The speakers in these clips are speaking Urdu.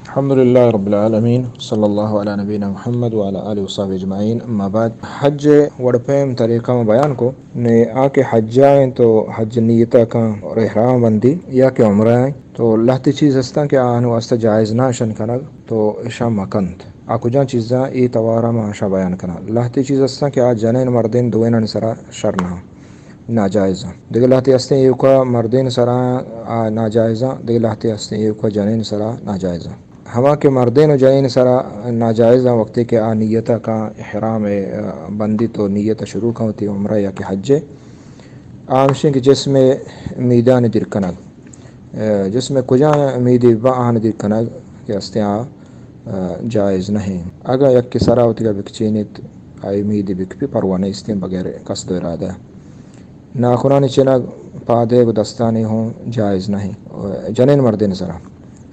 الحمد لله رب العالمين صلى الله على نبينا محمد وعلى آله وصحبه أجمعين. أما بعد حج وڑپیم طریقہ میں بیان کو نے آ کے حجائیں تو حج نیتا کا اور احرام بندی یا کہ عمرہ ہیں تو لہتی چیز ہستا کہ آن واسطہ جائز نہ شن کنگ تو اشا مکند آکو جان چیزاں ای توارا ما اشا بیان کنا لہتی چیز ہستا کہ آ جنین مردین دوینن سرا شرنا ناجائزہ دیگه لحظه هستن یوکا مردین سرا ناجائزہ دیگه لحظه هستن یوکا جنین سرا ناجائزہ ہوا کے مردین و جنین سرا ناجائزہ وقتی کہ نیتا کا احرام بندی تو نیت شروع کا ہوتی عمرہ یا کہ حج عامشیں کہ جس میں میدان در کنگ جس میں کجا میدی آن در کنگ کہ استیاں جائز نہیں اگر یک کی سرا ہوتی کا بکچینت آئی میدی بک بھی پروانے استیم بغیر قصد ارادہ ناخنانی چنگ پادے و دستانی ہوں جائز نہیں جنین مردین سرا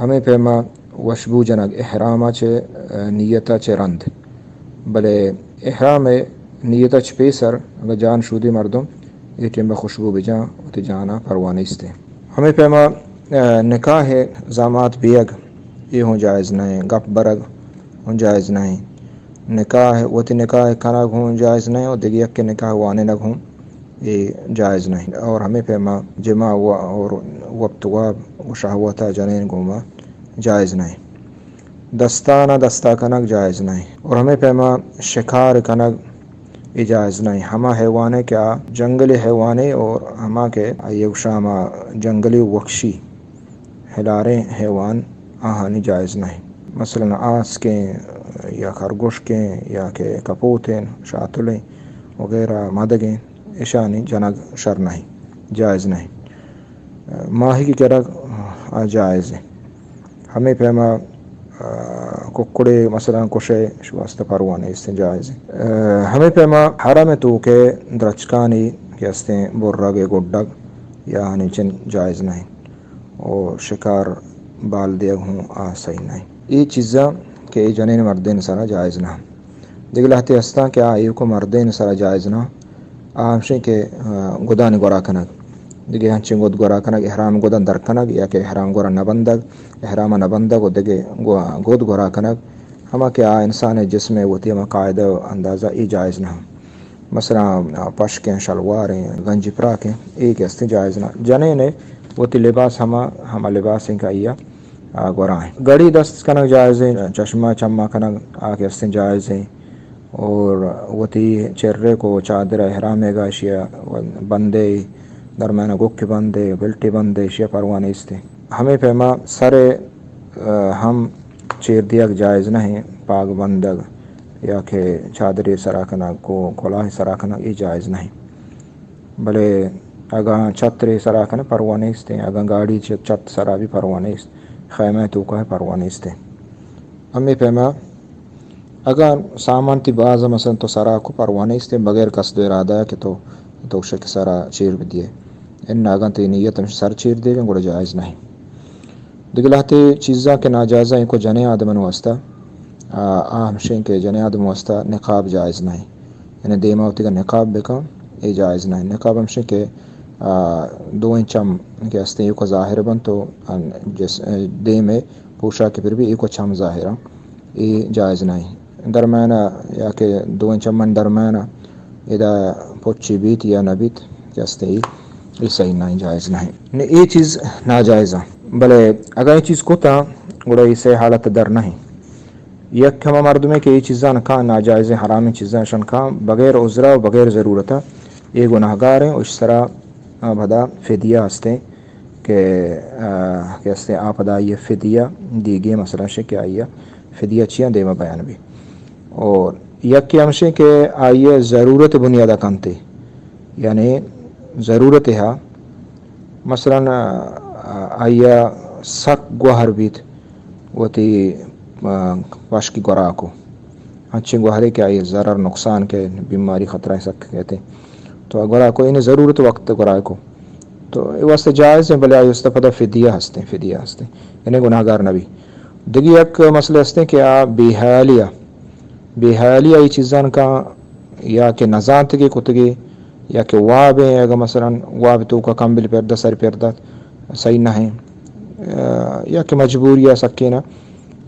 ہمیں پیما وشبو جنگ احرامہ چے نیتا چے رند بلے احرام نیتا چ پیسر اگر جان شودی مردم یہ ٹیم خوشبو بجاں تی جانا پروانے استے ہمیں پیما نکاح زامات بیگ یہ ہوں جائز نہیں گپ برگ ہوں جائز نہیں نکاح وتی نکاح کنگ ہوں جائز نہیں اور دیگی یک کے نکاح وانے نگ ہوں یہ جائز نہیں اور ہمیں پیما جمع اور وقت و شہوتا جنین گوما جائز نہیں دستانہ دستہ کنگ جائز نہیں اور ہمیں پیما شکار کنگ جائز نہیں ہما حیوانے کیا جنگلی حیوانے اور ہما کے شامہ جنگلی وحشی ہلاریں حیوان آہانی جائز نہیں مثلا آس کے یا خرگوش کے یا کہ کپوتیں شاتلیں وغیرہ مدگیں اشانی جنگ شر نہیں جائز نہیں ماہی کی کرگ جائز ہے ہمیں پیما ککڑے مثلا کشے واسطہ پروانے اس سے جائز ہمیں پیما حرم تو کہ درچکانی کہ استے برگ گڈگ یا ہنچن جائز نہیں اور شکار بال دیگ ہوں صحیح نہیں یہ چیزاں کہ جنین مردین سارا جائز نہ دیکھ لہتے ہستا کہ ایو کو مردین سارا جائز نہ آمشیں کہ گدان گورا کنگ دیگه ہنچین گود گورا کنگ احرام گودن در کنگ یا کہ احرام گورا نبندگ احرام نبندگ و دیگه گود گورا کنگ ہما کہ انسان جسم ہوتی ہما قاعدہ اندازہ ای جائز نہ مثلا پشکیں شلواریں گنجی پراکیں ایک استے جائز نہ جنین ہوتی لباس ہما لباس کا یا گورا ہیں گڑی دست کنگ جائز ہیں چشمہ چمہ کنگ آکے استے جائز ہیں اور وتی چرے کو چادر احرام گاشیا بندے درمیانہ گک بندے بلٹی بندے شیا پروانے استے ہمیں پیما سرے ہم چیر دیگ جائز نہیں پاگ بندگ یا کہ چادری سراکنا کو کلاہ سراکنا یہ جائز نہیں بلے اگاں چھتری سراکنا پروانے استے اگاں گاڑی چھت سرا بھی پروانے استے خیمہ تو کا پروانے استے ہمیں پیما اگر سامان تی باز مثلا تو سرا کو پروانے استے بغیر قصد ارادہ کہ تو شک سرا چیر بھی دیے ان اگر تی نیت سر چیر دے گا گوڑا جائز نہیں دیکھ لہتے چیزاں کے ناجائزہ ان کو جنے آدم واسطہ ہمشیں کہ جنے آدم واسطہ نقاب جائز نہیں یعنی دیما ہوتی کا نقاب بکا یہ جائز نہیں نقاب ہمشیں کہ 2 انچم کے ہستے ایک کو ظاہر بن تو جس دے میں پوشا کے پھر بھی ایک کو چھم ظاہرہ یہ جائز نہیں درمیانہ یا کہ 2 انچم من درمیانہ ادا پوچھی بیت یا نبیت کے ہستے یہ صحیح نہیں جائز نہیں یہ چیز ناجائزہ بلے اگر یہ چیز کو تا گوڑا اسے حالت در نہیں یک ہما مرد میں کہ یہ چیزاں نکا ناجائز حرامی چیزاں شنکا بغیر عذرہ و بغیر ضرورتہ یہ گناہگار ہیں اس طرح بدا فدیہ ہستے کہ ہستے آپ ادا یہ فدیہ دیگے مسئلہ شکے آئیے فدیہ چیاں دیما بیان بھی اور یک کی ہمشے کہ آئیے ضرورت بنیادہ کنتے یعنی ضرورت ہے مثلا آئیے سک گوہر بیت وتی پاش کی گورا کو اچھے گوہرے کے آئیے ضرر نقصان کے بیماری خطرہ سک کہتے تو گورا کو انہیں ضرورت وقت گورا کو تو یہ واسطے جائز ہے بلے آئی اس پتہ فدیہ ہستے انہیں گناہگار نبی دیگی ایک مسئلہ ہستے کہ بے حیالیہ یہ چیزاں کا یا کہ نزانت کی کتگی یا کہ واب ہے اگر مثلا واب تو کا کمبل پیردہ سر پیردہ صحیح نہ ہے یا کہ مجبوری یا سکینہ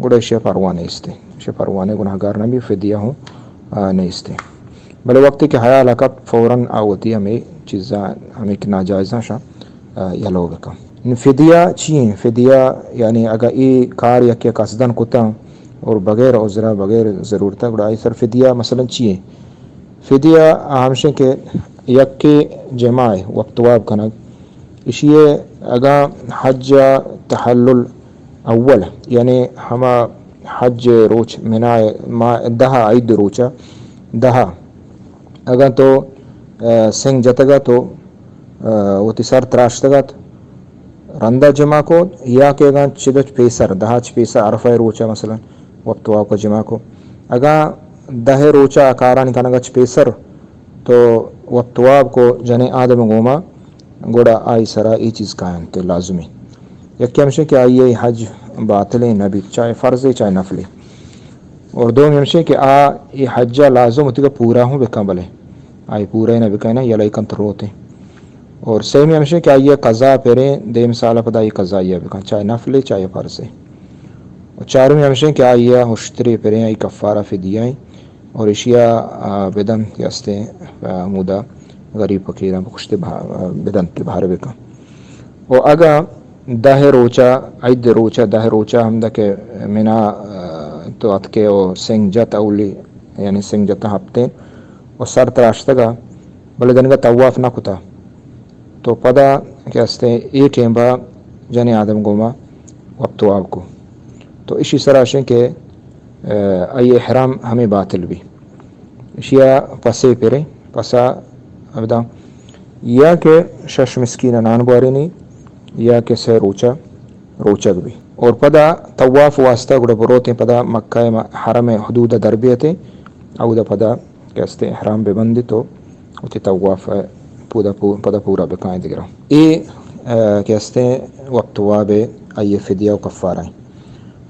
گوڑا اشیا پرواہ نیستے اشیا پرواہ نے گناہگار نبی فدیہ ہوں نیستے بلے وقتی کہ حیا لکت فوراً آوتی ہمیں چیزاں ہمیں کہ ناجائزاں شاں یلو بکم فدیہ چیئیں فدیہ یعنی اگر ای کار یا کہ قصدن کتا اور بغیر عذرہ بغیر ضرورتہ گوڑا ای سر فدیہ مثلا چیئیں فدیہ ہمشہ کہ یک جماع وقت واب کنگ اشیے اگا حج تحلل اول یعنی ہما حج روچ منا ما دہا عید روچا دہا اگر تو سنگ جتگا تو وہ سر تراشتگت رندہ جمع کو یا کہ اگر چدچ پیسر دہاچ پیسر عرفہ روچا مثلا وقت واب کا جمع کو اگر دہ روچا اکاران کنگچ پیسر تو وقت واب کو جنے آدم گوما گوڑا آئی سرا ای چیز قائم تے لازمی یکی ہمشہ کہ آئیے حج باطل نبی چاہے فرض چاہے نفل اور دو ہمشہ کہ یہ حجہ لازم ہوتی کہ پورا ہوں بکا بلے آئی پورا ہی نہ بکا یا لئی کنتر ہوتے اور سیمی ہمشہ کہ آئیے قضا پیریں دیم سالہ پدا یہ قضا یہ بکا چاہے نفل چاہے فرض اور چارمی ہمشہ کہ آئیے ہشتری پیریں آئی کفارہ فدیہ اور اشیاء بدن کے استے مودا غریب فقیران کشتے بدن کے بھار بکا اور اگا دہ روچا عید روچا دہ روچا ہم دا کہ منا تو ات کے او سنگ جت اولی یعنی سنگ جتا ہفتے اور سر تراشتگا بلے دن کا طواف نہ کتا تو پدا کیا استے ایک ٹیمبا جنے آدم گوما وقت واب کو تو اسی سراشیں کہ ای احرام ہمیں باطل بھی اشیا پسے پرے پسا ابدا یا کہ شش مسکین نان بوارینی یا کہ سے روچک بھی اور پدا طواف واسطہ گڑا بروتے پدا مکہ حرم حدود دربیتے او دا پدا کہستے احرام ببندی تو اتی طواف پدا پورا بکائیں دیگرہ ای کہستے وقت واب ای فدیہ و کفارہ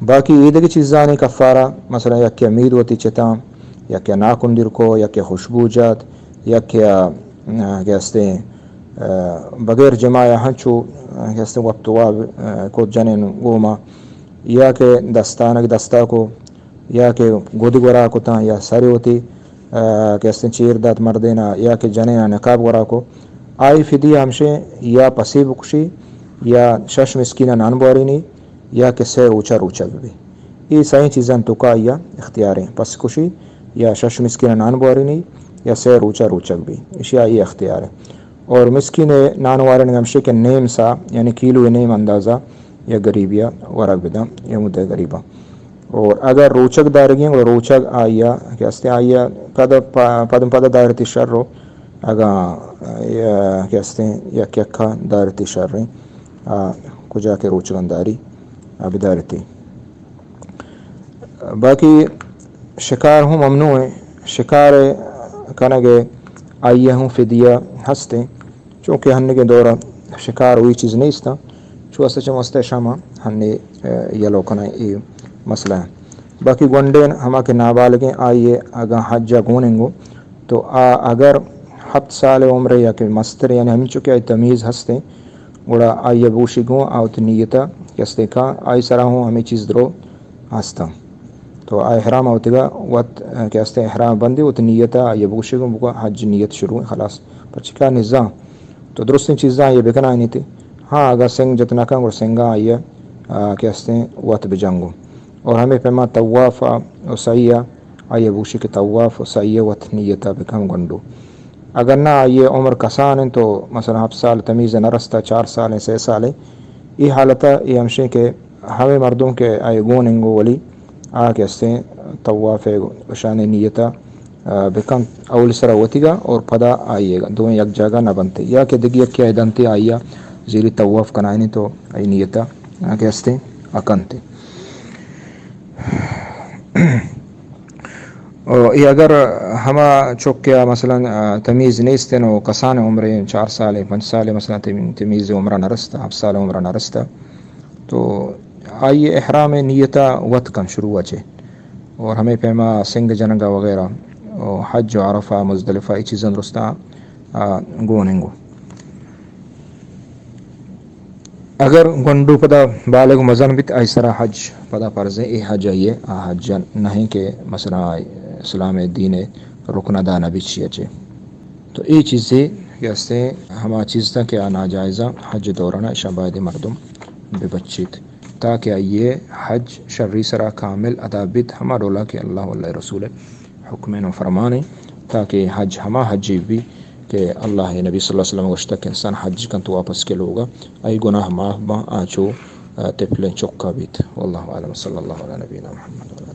باقی عید کی چیزاں کفارہ مثلا یا کہ امید ہوتی چتاں یا کہ ناکندر کو یا کہ خوشبو جات یا کہ کہستے بغیر جمع ہنچو کہستے وقت واب کو جنین گوما یا کہ دستانک دستا کو یا کہ گود گورا کو تاں یا ساری ہوتی کہستے چیر دات مردینا یا کہ جنین نقاب گورا کو آئی فدیہ ہمشے یا پسی بکشی یا شش مسکینہ نان بوارینی یا کہ سے روچا بھی یہ صحیح چیزاں تو کا یا اختیاریں پس کشی یا شش مسکینہ نان بوارینی یا سے روچا بھی اشیاء یہ اختیار ہے اور مسکین نان وارن ہمشے کے نیم سا یعنی کیلو نیم اندازہ یا غریبیا ورق بدا یا مدہ غریبہ اور اگر روچک دارگیں اور روچک آیا کہستے آیا پد دارتی شر رو اگر کہستے یا کیکھا دارتی شر رہیں کجا کے روچگنداری بدارتی باقی شکار ہوں ممنوع ہیں شکار کنگے آئیے ہوں فدیہ ہستے چونکہ ہن کے دورہ شکار ہوئی چیز نہیں استا چو اسے چمستے شامہ ہنے یلو کنا یہ مسئلہ ہے باقی گونڈین ہما کے نابالغیں آئیے اگا حجہ گوننگو تو اگر 7 سال عمر یا کہ مستر یعنی ہم چکے تمیز ہستے گوڑا آئیے بوشی گوں آوت نیتا کستے کا آئی سرا ہوں ہمیں چیز درو ہستا تو آئی احرام ہوتے گا وقت کہستے احرام بندی وت نیتا آئیے بوشی گوں بکا حج نیت شروع خلاص پر چکا نظام تو درست چیزاں یہ بکنا نہیں تھی ہاں اگر سنگ جتنا کم اور سنگا آئیے کہستے وقت بجنگو اور ہمیں پیما طواف و سعیہ آئیے بوشی کے طواف و سعیہ وقت نیتا بکم گنڈو اگر نہ آئیے عمر کسان ہیں تو مثلا 7 سال تمیز نہ رستا 4 سال 6 سال یہ حالتا یہ ہمشے کہ ہمیں مردوں کے آئے گوننگو ولی کہستے طواف شان نیتا بکم اول سرا ہوتی گا اور پدا آئیے گا دونوں یک جگہ نہ بنتے یا کہ دگی کیا ادنتے آئیا زیری طواف کنائنی تو ای نیتا کہستے اکنتے اور یہ اگر ہما چوکیا مثلا تمیز نہیں استے نو کسان عمریں 4 سال 5 سال مثلا تمیز عمرہ نہ رستا 7 سال عمرہ نہ رستا تو آئیے احرام نیتا وقت کن شروع اچے اور ہمیں پیما سنگ جنگا وغیرہ حج و عرفہ مزدلفہ یہ چیزیں درستا گوننگو اگر گنڈو پدا بالغ مزن بھی ایسرا حج پدا فرض ای حج آئیے حج نہیں کہ مثلا اسلام دین رکن دانا بھی چیچے تو یہ چیزیں یستے ہما چیز تھا کہ ناجائزہ حج دورنا شباد مردم بے بچیت تاکہ یہ حج شرری سرا کامل ادابت ہما رولا کہ اللہ علیہ رسول حکمین و فرمانے تاکہ حج ہما حجی بھی کہ اللہ نبی صلی اللہ علیہ وسلم گوشتا کہ انسان حج کن تو واپس کے لوگا ای گناہ معاف با آچو تفلیں چکا بیت واللہ عالم صلی اللہ علیہ نبینا محمد.